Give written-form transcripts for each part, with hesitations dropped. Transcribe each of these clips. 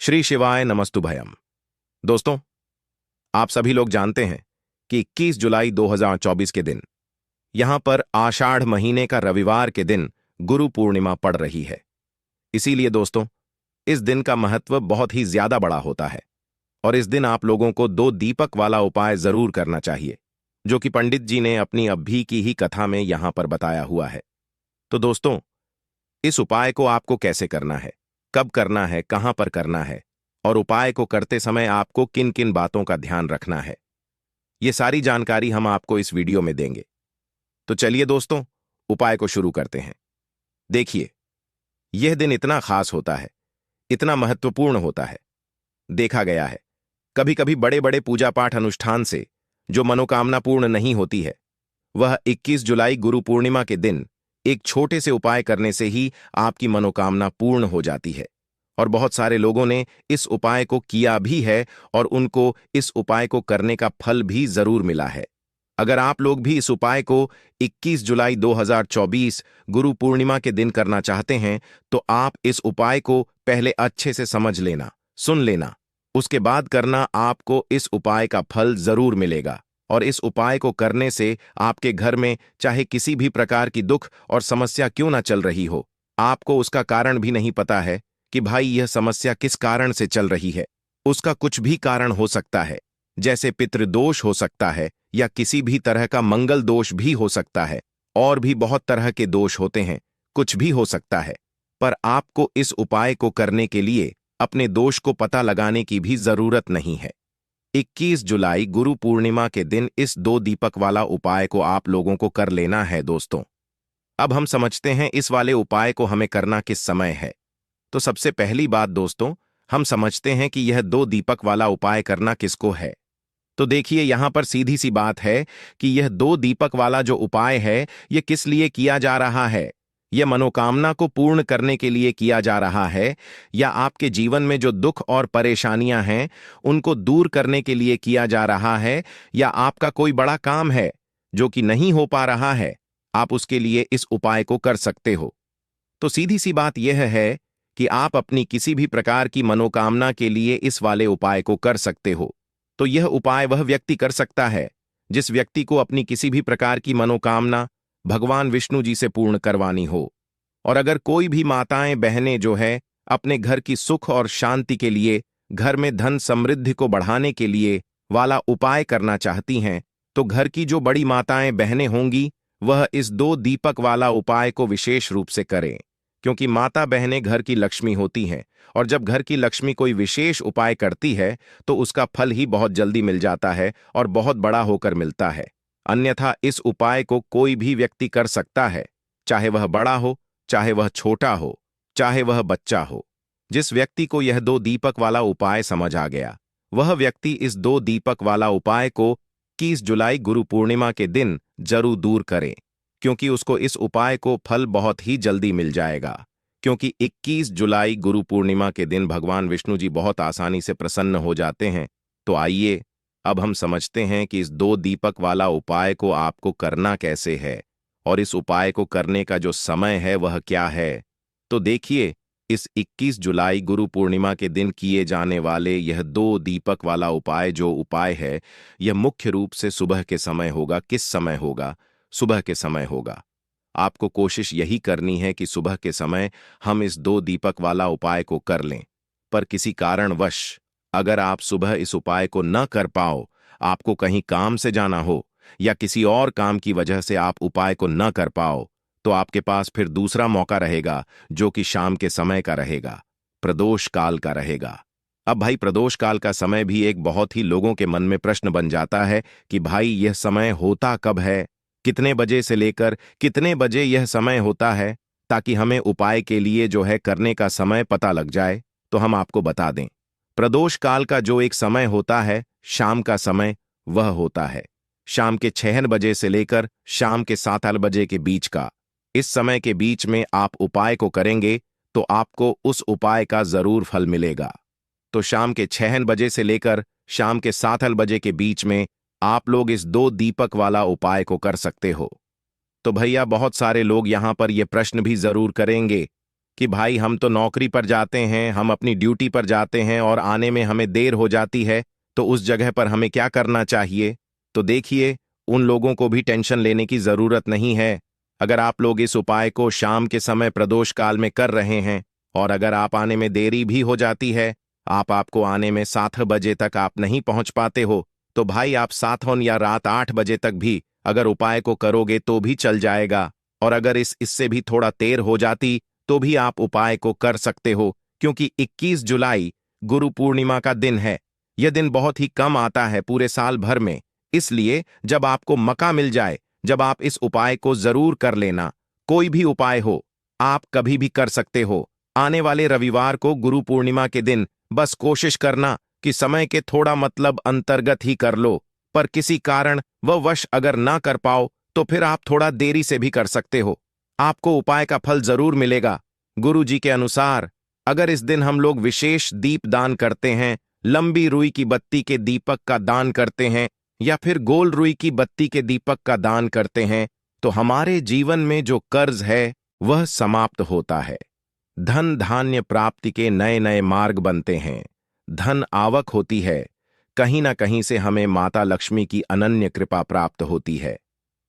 श्री शिवाय नमस्तुभयम। दोस्तों, आप सभी लोग जानते हैं कि 21 जुलाई 2024 के दिन यहां पर आषाढ़ महीने का रविवार के दिन गुरु पूर्णिमा पड़ रही है। इसीलिए दोस्तों, इस दिन का महत्व बहुत ही ज्यादा बड़ा होता है और इस दिन आप लोगों को 2 दीपक वाला उपाय जरूर करना चाहिए, जो कि पंडित जी ने अपनी अभी की ही कथा में यहां पर बताया हुआ है। तो दोस्तों, इस उपाय को आपको कैसे करना है, कब करना है, कहां पर करना है और उपाय को करते समय आपको किन किन बातों का ध्यान रखना है, ये सारी जानकारी हम आपको इस वीडियो में देंगे। तो चलिए दोस्तों, उपाय को शुरू करते हैं। देखिए, यह दिन इतना खास होता है, इतना महत्वपूर्ण होता है। देखा गया है, कभी कभी बड़े बड़े पूजा पाठ अनुष्ठान से जो मनोकामना पूर्ण नहीं होती है, वह 21 जुलाई गुरु पूर्णिमा के दिन एक छोटे से उपाय करने से ही आपकी मनोकामना पूर्ण हो जाती है। और बहुत सारे लोगों ने इस उपाय को किया भी है और उनको इस उपाय को करने का फल भी जरूर मिला है। अगर आप लोग भी इस उपाय को 21 जुलाई 2024 गुरु पूर्णिमा के दिन करना चाहते हैं, तो आप इस उपाय को पहले अच्छे से समझ लेना, सुन लेना, उसके बाद करना। आपको इस उपाय का फल जरूर मिलेगा और इस उपाय को करने से आपके घर में चाहे किसी भी प्रकार की दुख और समस्या क्यों ना चल रही हो, आपको उसका कारण भी नहीं पता है कि भाई यह समस्या किस कारण से चल रही है। उसका कुछ भी कारण हो सकता है, जैसे पितृदोष हो सकता है या किसी भी तरह का मंगल दोष भी हो सकता है, और भी बहुत तरह के दोष होते हैं, कुछ भी हो सकता है। पर आपको इस उपाय को करने के लिए अपने दोष को पता लगाने की भी जरूरत नहीं है। 21 जुलाई गुरु पूर्णिमा के दिन इस 2 दीपक वाला उपाय को आप लोगों को कर लेना है। दोस्तों, अब हम समझते हैं इस वाले उपाय को हमें करना किस समय है। तो सबसे पहली बात दोस्तों, हम समझते हैं कि यह 2 दीपक वाला उपाय करना किसको है। तो देखिए, यहां पर सीधी सी बात है कि यह 2 दीपक वाला जो उपाय है, यह किस लिए किया जा रहा है। यह मनोकामना को पूर्ण करने के लिए किया जा रहा है, या आपके जीवन में जो दुख और परेशानियां हैं उनको दूर करने के लिए किया जा रहा है, या आपका कोई बड़ा काम है जो कि नहीं हो पा रहा है, आप उसके लिए इस उपाय को कर सकते हो। तो सीधी सी बात यह है कि आप अपनी किसी भी प्रकार की मनोकामना के लिए इस वाले उपाय को कर सकते हो। तो यह उपाय वह व्यक्ति कर सकता है जिस व्यक्ति को अपनी किसी भी प्रकार की मनोकामना भगवान विष्णु जी से पूर्ण करवानी हो। और अगर कोई भी माताएं बहनें जो है अपने घर की सुख और शांति के लिए, घर में धन समृद्धि को बढ़ाने के लिए वाला उपाय करना चाहती हैं, तो घर की जो बड़ी माताएं बहनें होंगी वह इस 2 दीपक वाला उपाय को विशेष रूप से करें, क्योंकि माता बहनें घर की लक्ष्मी होती हैं और जब घर की लक्ष्मी कोई विशेष उपाय करती है तो उसका फल ही बहुत जल्दी मिल जाता है और बहुत बड़ा होकर मिलता है। अन्यथा इस उपाय को कोई भी व्यक्ति कर सकता है, चाहे वह बड़ा हो, चाहे वह छोटा हो, चाहे वह बच्चा हो। जिस व्यक्ति को यह 2 दीपक वाला उपाय समझ आ गया, वह व्यक्ति इस 2 दीपक वाला उपाय को 21 जुलाई गुरु पूर्णिमा के दिन जरूर दूर करे, क्योंकि उसको इस उपाय को फल बहुत ही जल्दी मिल जाएगा। क्योंकि 21 जुलाई गुरु पूर्णिमा के दिन भगवान विष्णु जी बहुत आसानी से प्रसन्न हो जाते हैं। तो आइए, अब हम समझते हैं कि इस 2 दीपक वाला उपाय को आपको करना कैसे है और इस उपाय को करने का जो समय है वह क्या है। तो देखिए, इस 21 जुलाई गुरु पूर्णिमा के दिन किए जाने वाले यह 2 दीपक वाला उपाय जो उपाय है, यह मुख्य रूप से सुबह के समय होगा। किस समय होगा? सुबह के समय होगा। आपको कोशिश यही करनी है कि सुबह के समय हम इस 2 दीपक वाला उपाय को कर लें। पर किसी कारणवश अगर आप सुबह इस उपाय को न कर पाओ, आपको कहीं काम से जाना हो या किसी और काम की वजह से आप उपाय को न कर पाओ, तो आपके पास फिर दूसरा मौका रहेगा, जो कि शाम के समय का रहेगा, प्रदोष काल का रहेगा। अब भाई, प्रदोष काल का समय भी एक बहुत ही लोगों के मन में प्रश्न बन जाता है कि भाई यह समय होता कब है, कितने बजे से लेकर कितने बजे यह समय होता है, ताकि हमें उपाय के लिए जो है करने का समय पता लग जाए। तो हम आपको बता दें, प्रदोष काल का जो एक समय होता है, शाम का समय, वह होता है शाम के 6 बजे से लेकर शाम के 7 बजे के बीच का। इस समय के बीच में आप उपाय को करेंगे तो आपको उस उपाय का जरूर फल मिलेगा। तो शाम के 6 बजे से लेकर शाम के 7 बजे के बीच में आप लोग इस 2 दीपक वाला उपाय को कर सकते हो। तो भैया, बहुत सारे लोग यहां पर यह प्रश्न भी जरूर करेंगे कि भाई हम तो नौकरी पर जाते हैं, हम अपनी ड्यूटी पर जाते हैं और आने में हमें देर हो जाती है, तो उस जगह पर हमें क्या करना चाहिए? तो देखिए, उन लोगों को भी टेंशन लेने की जरूरत नहीं है। अगर आप लोग इस उपाय को शाम के समय प्रदोष काल में कर रहे हैं और अगर आप आने में देरी भी हो जाती है, आपको आने में 7 बजे तक आप नहीं पहुंच पाते हो, तो भाई आप 7 या रात 8 बजे तक भी अगर उपाय को करोगे तो भी चल जाएगा। और अगर इससे भी थोड़ा देर हो जाती तो भी आप उपाय को कर सकते हो, क्योंकि 21 जुलाई गुरु पूर्णिमा का दिन है। यह दिन बहुत ही कम आता है पूरे साल भर में, इसलिए जब आपको मौका मिल जाए, जब आप इस उपाय को जरूर कर लेना। कोई भी उपाय हो, आप कभी भी कर सकते हो। आने वाले रविवार को गुरु पूर्णिमा के दिन बस कोशिश करना कि समय के थोड़ा मतलब अंतर्गत ही कर लो, पर किसी कारण वह वश अगर ना कर पाओ तो फिर आप थोड़ा देरी से भी कर सकते हो। आपको उपाय का फल जरूर मिलेगा। गुरु जी के अनुसार अगर इस दिन हम लोग विशेष दीप दान करते हैं, लंबी रुई की बत्ती के दीपक का दान करते हैं या फिर गोल रुई की बत्ती के दीपक का दान करते हैं, तो हमारे जीवन में जो कर्ज है वह समाप्त होता है। धन धान्य प्राप्ति के नए नए मार्ग बनते हैं, धन आवक होती है। कहीं ना कहीं से हमें माता लक्ष्मी की अनन्य कृपा प्राप्त होती है।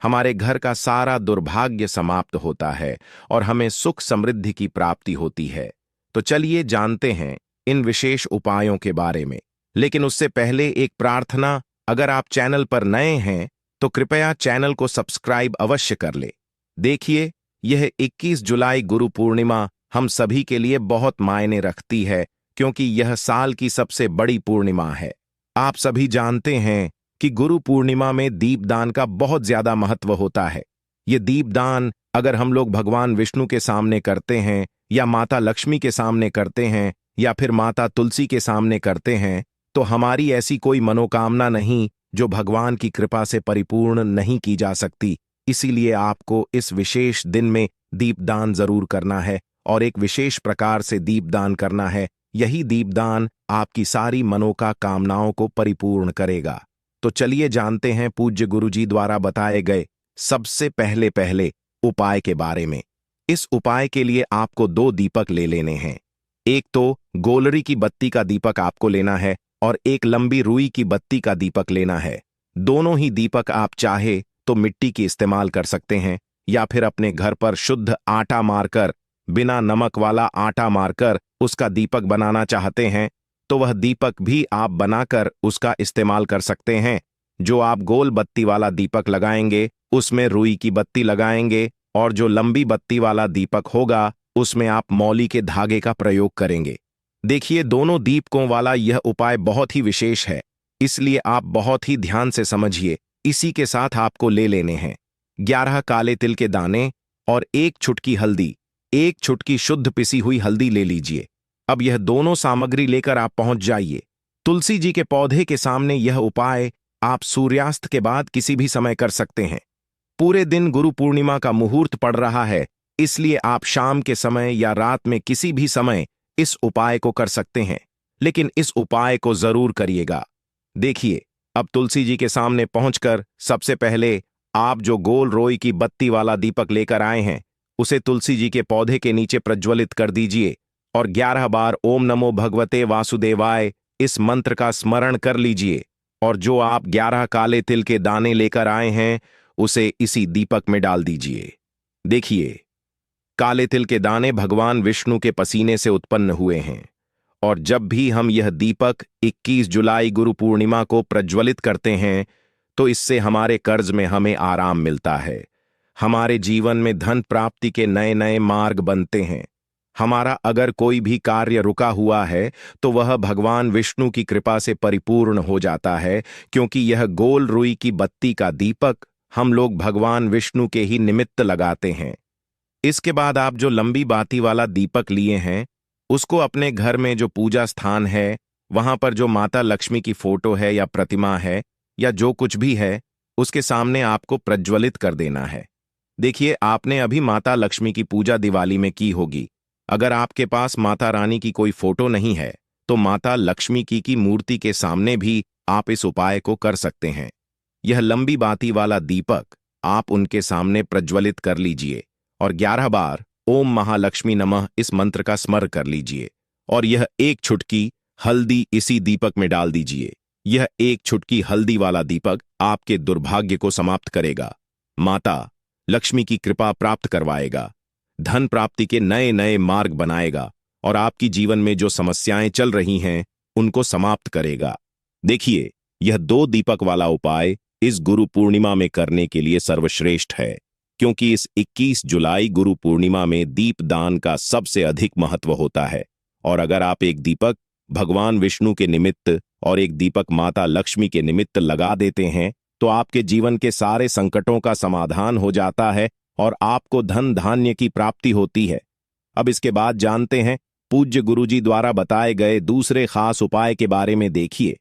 हमारे घर का सारा दुर्भाग्य समाप्त होता है और हमें सुख समृद्धि की प्राप्ति होती है। तो चलिए जानते हैं इन विशेष उपायों के बारे में। लेकिन उससे पहले एक प्रार्थना, अगर आप चैनल पर नए हैं तो कृपया चैनल को सब्सक्राइब अवश्य कर ले। देखिए, यह 21 जुलाई गुरु पूर्णिमा हम सभी के लिए बहुत मायने रखती है, क्योंकि यह साल की सबसे बड़ी पूर्णिमा है। आप सभी जानते हैं कि गुरु पूर्णिमा में दीपदान का बहुत ज्यादा महत्व होता है। ये दीपदान अगर हम लोग भगवान विष्णु के सामने करते हैं या माता लक्ष्मी के सामने करते हैं या फिर माता तुलसी के सामने करते हैं, तो हमारी ऐसी कोई मनोकामना नहीं जो भगवान की कृपा से परिपूर्ण नहीं की जा सकती। इसीलिए आपको इस विशेष दिन में दीपदान जरूर करना है और एक विशेष प्रकार से दीपदान करना है। यही दीपदान आपकी सारी मनोकामनाओं को परिपूर्ण करेगा। तो चलिए जानते हैं पूज्य गुरुजी द्वारा बताए गए सबसे पहले उपाय के बारे में। इस उपाय के लिए आपको 2 दीपक ले लेने हैं। एक तो गोलरी की बत्ती का दीपक आपको लेना है और एक लंबी रुई की बत्ती का दीपक लेना है। दोनों ही दीपक आप चाहे तो मिट्टी की इस्तेमाल कर सकते हैं या फिर अपने घर पर शुद्ध आटा मारकर, बिना नमक वाला आटा मारकर उसका दीपक बनाना चाहते हैं तो वह दीपक भी आप बनाकर उसका इस्तेमाल कर सकते हैं। जो आप गोल बत्ती वाला दीपक लगाएंगे उसमें रुई की बत्ती लगाएंगे और जो लंबी बत्ती वाला दीपक होगा उसमें आप मौली के धागे का प्रयोग करेंगे। देखिए, दोनों दीपकों वाला यह उपाय बहुत ही विशेष है, इसलिए आप बहुत ही ध्यान से समझिए। इसी के साथ आपको ले लेने हैं 11 काले तिल के दाने और 1 चुटकी हल्दी। 1 चुटकी शुद्ध पिसी हुई हल्दी ले लीजिए। अब यह दोनों सामग्री लेकर आप पहुंच जाइए तुलसी जी के पौधे के सामने। यह उपाय आप सूर्यास्त के बाद किसी भी समय कर सकते हैं। पूरे दिन गुरु पूर्णिमा का मुहूर्त पड़ रहा है, इसलिए आप शाम के समय या रात में किसी भी समय इस उपाय को कर सकते हैं, लेकिन इस उपाय को जरूर करिएगा। देखिए, अब तुलसी जी के सामने पहुंचकर सबसे पहले आप जो गोल रोई की बत्ती वाला दीपक लेकर आए हैं उसे तुलसी जी के पौधे के नीचे प्रज्वलित कर दीजिए और 11 बार ओम नमो भगवते वासुदेवाय इस मंत्र का स्मरण कर लीजिए। और जो आप 11 काले तिल के दाने लेकर आए हैं उसे इसी दीपक में डाल दीजिए। देखिए, काले तिल के दाने भगवान विष्णु के पसीने से उत्पन्न हुए हैं और जब भी हम यह दीपक 21 जुलाई गुरु पूर्णिमा को प्रज्वलित करते हैं तो इससे हमारे कर्ज में हमें आराम मिलता है। हमारे जीवन में धन प्राप्ति के नए नए मार्ग बनते हैं। हमारा अगर कोई भी कार्य रुका हुआ है तो वह भगवान विष्णु की कृपा से परिपूर्ण हो जाता है, क्योंकि यह गोल रुई की बत्ती का दीपक हम लोग भगवान विष्णु के ही निमित्त लगाते हैं। इसके बाद आप जो लंबी बाती वाला दीपक लिए हैं उसको अपने घर में जो पूजा स्थान है वहां पर जो माता लक्ष्मी की फोटो है या प्रतिमा है या जो कुछ भी है उसके सामने आपको प्रज्वलित कर देना है। देखिए, आपने अभी माता लक्ष्मी की पूजा दिवाली में की होगी। अगर आपके पास माता रानी की कोई फोटो नहीं है तो माता लक्ष्मी की मूर्ति के सामने भी आप इस उपाय को कर सकते हैं। यह लंबी बाती वाला दीपक आप उनके सामने प्रज्वलित कर लीजिए और 11 बार ओम महालक्ष्मी नमः इस मंत्र का स्मरण कर लीजिए और यह एक चुटकी हल्दी इसी दीपक में डाल दीजिए। यह एक चुटकी हल्दी वाला दीपक आपके दुर्भाग्य को समाप्त करेगा, माता लक्ष्मी की कृपा प्राप्त करवाएगा, धन प्राप्ति के नए नए मार्ग बनाएगा और आपकी जीवन में जो समस्याएं चल रही हैं उनको समाप्त करेगा। देखिए, यह 2 दीपक वाला उपाय इस गुरु पूर्णिमा में करने के लिए सर्वश्रेष्ठ है, क्योंकि इस 21 जुलाई गुरु पूर्णिमा में दीपदान का सबसे अधिक महत्व होता है। और अगर आप एक दीपक भगवान विष्णु के निमित्त और एक दीपक माता लक्ष्मी के निमित्त लगा देते हैं तो आपके जीवन के सारे संकटों का समाधान हो जाता है और आपको धन धान्य की प्राप्ति होती है। अब इसके बाद जानते हैं पूज्य गुरुजी द्वारा बताए गए दूसरे खास उपाय के बारे में। देखिए,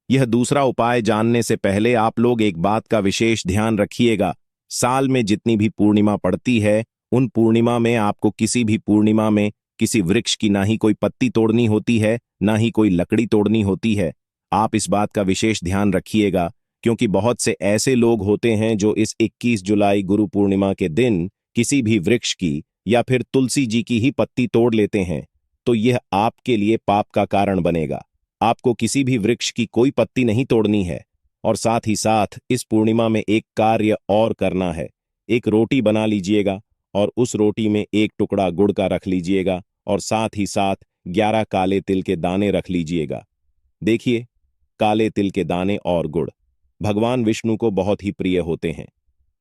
यह दूसरा उपाय जानने से पहले आप लोग एक बात का विशेष ध्यान रखिएगा। साल में जितनी भी पूर्णिमा पड़ती है, उन पूर्णिमा में आपको किसी भी पूर्णिमा में किसी वृक्ष की ना ही कोई पत्ती तोड़नी होती है, ना ही कोई लकड़ी तोड़नी होती है। आप इस बात का विशेष ध्यान रखिएगा, क्योंकि बहुत से ऐसे लोग होते हैं जो इस 21 जुलाई गुरु पूर्णिमा के दिन किसी भी वृक्ष की या फिर तुलसी जी की ही पत्ती तोड़ लेते हैं, तो यह आपके लिए पाप का कारण बनेगा। आपको किसी भी वृक्ष की कोई पत्ती नहीं तोड़नी है। और साथ ही साथ इस पूर्णिमा में एक कार्य और करना है। एक रोटी बना लीजिएगा और उस रोटी में एक टुकड़ा गुड़ का रख लीजिएगा और साथ ही साथ 11 काले तिल के दाने रख लीजिएगा। देखिए, काले तिल के दाने और गुड़ भगवान विष्णु को बहुत ही प्रिय होते हैं,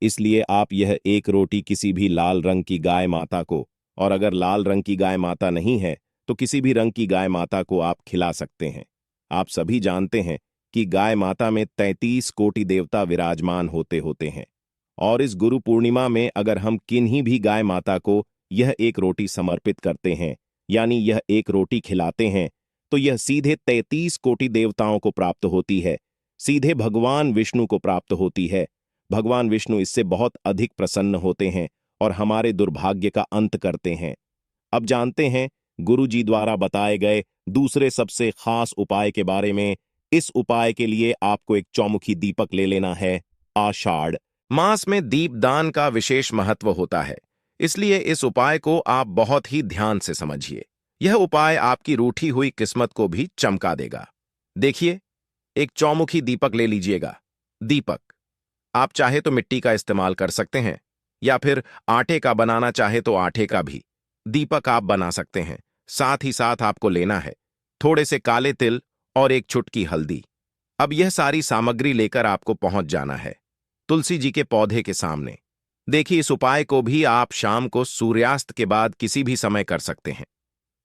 इसलिए आप यह एक रोटी किसी भी लाल रंग की गाय माता को, और अगर लाल रंग की गाय माता नहीं है तो किसी भी रंग की गाय माता को आप खिला सकते हैं। आप सभी जानते हैं कि गाय माता में 33 कोटि देवता विराजमान होते हैं, और इस गुरु पूर्णिमा में अगर हम किन्हीं भी गाय माता को यह एक रोटी समर्पित करते हैं, यानी यह एक रोटी खिलाते हैं, तो यह सीधे 33 कोटि देवताओं को प्राप्त होती है, सीधे भगवान विष्णु को प्राप्त होती है। भगवान विष्णु इससे बहुत अधिक प्रसन्न होते हैं और हमारे दुर्भाग्य का अंत करते हैं। अब जानते हैं गुरु जी द्वारा बताए गए दूसरे सबसे खास उपाय के बारे में। इस उपाय के लिए आपको एक चौमुखी दीपक ले लेना है। आषाढ़ मास में दीपदान का विशेष महत्व होता है, इसलिए इस उपाय को आप बहुत ही ध्यान से समझिए। यह उपाय आपकी रूठी हुई किस्मत को भी चमका देगा। देखिए, एक चौमुखी दीपक ले लीजिएगा। दीपक आप चाहे तो मिट्टी का इस्तेमाल कर सकते हैं, या फिर आटे का बनाना चाहे तो आटे का भी दीपक आप बना सकते हैं। साथ ही साथ आपको लेना है थोड़े से काले तिल और एक चुटकी हल्दी। अब यह सारी सामग्री लेकर आपको पहुंच जाना है तुलसी जी के पौधे के सामने। देखिए, इस उपाय को भी आप शाम को सूर्यास्त के बाद किसी भी समय कर सकते हैं।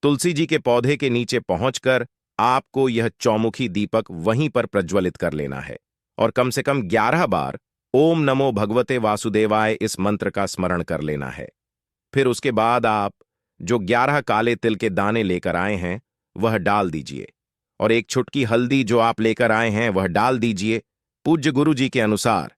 तुलसी जी के पौधे के नीचे पहुंचकर आपको यह चौमुखी दीपक वहीं पर प्रज्वलित कर लेना है और कम से कम 11 बार ओम नमो भगवते वासुदेवाय इस मंत्र का स्मरण कर लेना है। फिर उसके बाद आप जो 11 काले तिल के दाने लेकर आए हैं वह डाल दीजिए और एक चुटकी हल्दी जो आप लेकर आए हैं वह डाल दीजिए पूज्य गुरु जी के अनुसार।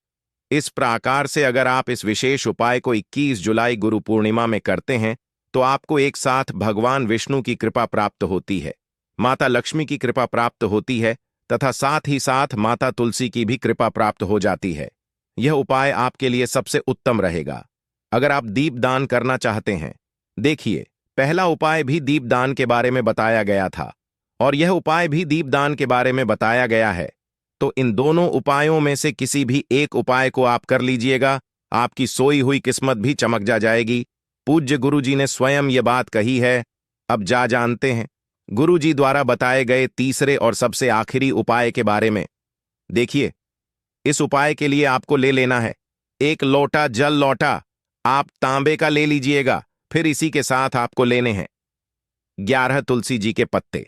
इस प्रकार से अगर आप इस विशेष उपाय को 21 जुलाई गुरु पूर्णिमा में करते हैं तो आपको एक साथ भगवान विष्णु की कृपा प्राप्त होती है, माता लक्ष्मी की कृपा प्राप्त होती है तथा साथ ही साथ माता तुलसी की भी कृपा प्राप्त हो जाती है। यह उपाय आपके लिए सबसे उत्तम रहेगा अगर आप दीपदान करना चाहते हैं। देखिए, पहला उपाय भी दीपदान के बारे में बताया गया था और यह उपाय भी दीपदान के बारे में बताया गया है, तो इन दोनों उपायों में से किसी भी एक उपाय को आप कर लीजिएगा, आपकी सोई हुई किस्मत भी चमक जाएगी। पूज्य गुरु जी ने स्वयं ये बात कही है। अब जानते हैं गुरु जी द्वारा बताए गए तीसरे और सबसे आखिरी उपाय के बारे में। देखिए, इस उपाय के लिए आपको ले लेना है एक लोटा जल लोटा, आप तांबे का ले लीजिएगा। फिर इसी के साथ आपको लेने हैं 11 तुलसी जी के पत्ते।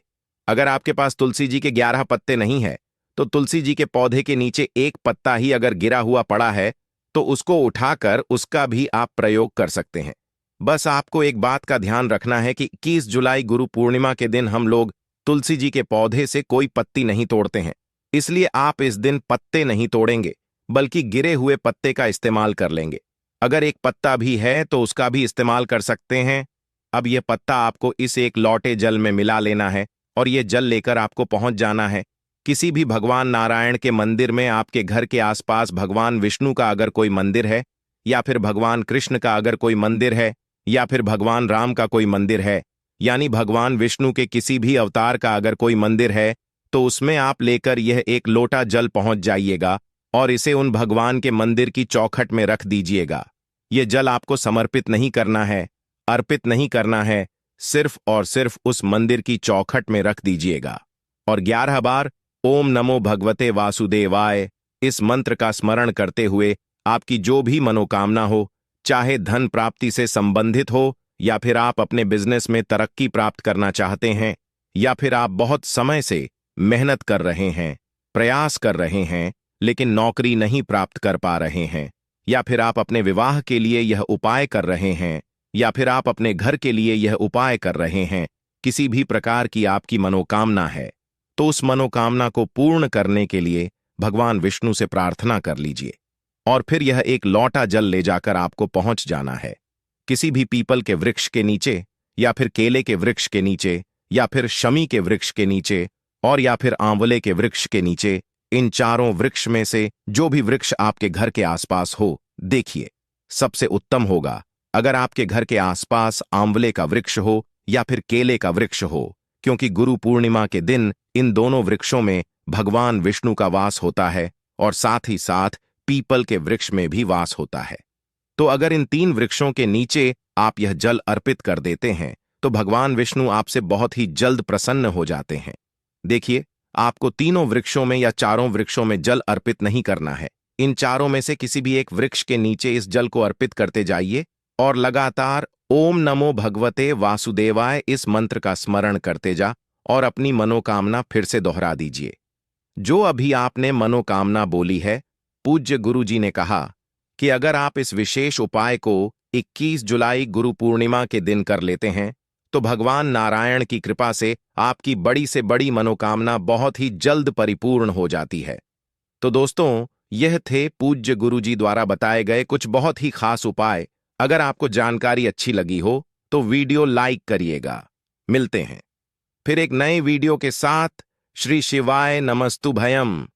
अगर आपके पास तुलसी जी के 11 पत्ते नहीं है तो तुलसी जी के पौधे के नीचे एक पत्ता ही अगर गिरा हुआ पड़ा है तो उसको उठाकर उसका भी आप प्रयोग कर सकते हैं। बस आपको एक बात का ध्यान रखना है कि 21 जुलाई गुरु पूर्णिमा के दिन हम लोग तुलसी जी के पौधे से कोई पत्ती नहीं तोड़ते हैं, इसलिए आप इस दिन पत्ते नहीं तोड़ेंगे बल्कि गिरे हुए पत्ते का इस्तेमाल कर लेंगे। अगर एक पत्ता भी है तो उसका भी इस्तेमाल कर सकते हैं। अब यह पत्ता आपको इस एक लौटे जल में मिला लेना है और यह जल लेकर आपको पहुंच जाना है किसी भी भगवान नारायण के मंदिर में। आपके घर के आसपास भगवान विष्णु का अगर कोई मंदिर है या फिर भगवान कृष्ण का अगर कोई मंदिर है या फिर भगवान राम का कोई मंदिर है, यानी भगवान विष्णु के किसी भी अवतार का अगर कोई मंदिर है, तो उसमें आप लेकर यह एक लोटा जल पहुंच जाइएगा और इसे उन भगवान के मंदिर की चौखट में रख दीजिएगा। ये जल आपको समर्पित नहीं करना है, अर्पित नहीं करना है, सिर्फ और सिर्फ उस मंदिर की चौखट में रख दीजिएगा और 11 बार ओम नमो भगवते वासुदेवाय इस मंत्र का स्मरण करते हुए आपकी जो भी मनोकामना हो, चाहे धन प्राप्ति से संबंधित हो, या फिर आप अपने बिजनेस में तरक्की प्राप्त करना चाहते हैं, या फिर आप बहुत समय से मेहनत कर रहे हैं, प्रयास कर रहे हैं, लेकिन नौकरी नहीं प्राप्त कर पा रहे हैं, या फिर आप अपने विवाह के लिए यह उपाय कर रहे हैं, या फिर आप अपने घर के लिए यह उपाय कर रहे हैं, किसी भी प्रकार की आपकी मनोकामना है, तो उस मनोकामना को पूर्ण करने के लिए भगवान विष्णु से प्रार्थना कर लीजिए और फिर यह एक लौटा जल ले जाकर आपको पहुंच जाना है किसी भी पीपल के वृक्ष के नीचे, या फिर केले के वृक्ष के नीचे, या फिर शमी के वृक्ष के नीचे, और या फिर आंवले के वृक्ष के नीचे। इन चारों वृक्ष में से जो भी वृक्ष आपके घर के आसपास हो, देखिए सबसे उत्तम होगा अगर आपके घर के आसपास आंवले का वृक्ष हो या फिर केले का वृक्ष हो, क्योंकि गुरु पूर्णिमा के दिन इन दोनों वृक्षों में भगवान विष्णु का वास होता है और साथ ही साथ पीपल के वृक्ष में भी वास होता है। तो अगर इन 3 वृक्षों के नीचे आप यह जल अर्पित कर देते हैं, तो भगवान विष्णु आपसे बहुत ही जल्द प्रसन्न हो जाते हैं। देखिए, आपको तीनों वृक्षों में या चारों वृक्षों में जल अर्पित नहीं करना है। इन चारों में से किसी भी एक वृक्ष के नीचे इस जल को अर्पित करते जाइए और लगातार ओम नमो भगवते वासुदेवाय इस मंत्र का स्मरण करते जा और अपनी मनोकामना फिर से दोहरा दीजिए। जो अभी आपने मनोकामना बोली है, पूज्य गुरु जी ने कहा कि अगर आप इस विशेष उपाय को 21 जुलाई गुरु पूर्णिमा के दिन कर लेते हैं, तो भगवान नारायण की कृपा से आपकी बड़ी से बड़ी मनोकामना बहुत ही जल्द परिपूर्ण हो जाती है। तो दोस्तों, यह थे पूज्य गुरु जी द्वारा बताए गए कुछ बहुत ही खास उपाय। अगर आपको जानकारी अच्छी लगी हो तो वीडियो लाइक करिएगा। मिलते हैं फिर एक नए वीडियो के साथ। श्री शिवाय नमस्तुभयम।